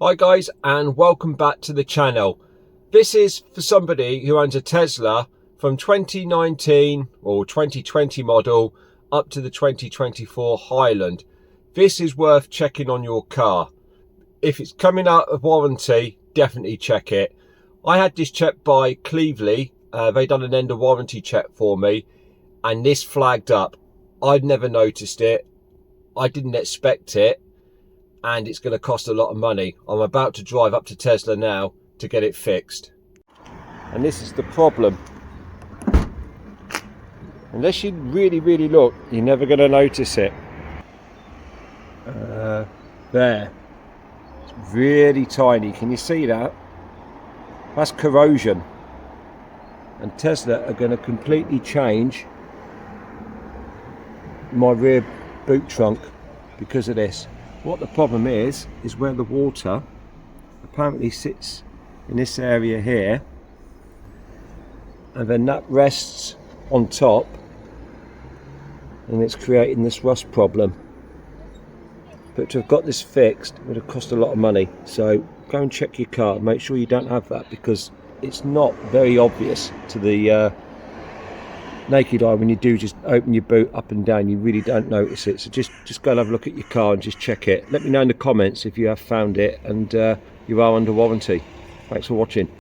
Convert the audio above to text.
Hi guys, and welcome back to the channel. This is for somebody who owns a Tesla from 2019 or 2020 model up to the 2024 Highland. This is worth checking on your car. If it's coming out of warranty, definitely check it. I had this checked by Cleveley. They done an end of warranty check for me and this flagged up. I'd never noticed it. I didn't expect it. And it's going to cost a lot of money. I'm about to drive up to Tesla now to get it fixed. And this is the problem. Unless you really look, you're never going to notice it. There. It's really tiny. Can you see that? That's corrosion. And Tesla are going to completely change my rear boot trunk because of this. What the problem is where the water apparently sits in this area here, and then that rests on top, and it's creating this rust problem. But to have got this fixed would have cost a lot of money. So go and check your car, make sure you don't have that, because it's not very obvious to the naked eye. When you do just open your boot up and down, you really don't notice it. So just go and have a look at your car and just check it. Let me know in the comments if you have found it and you are under warranty. Thanks for watching.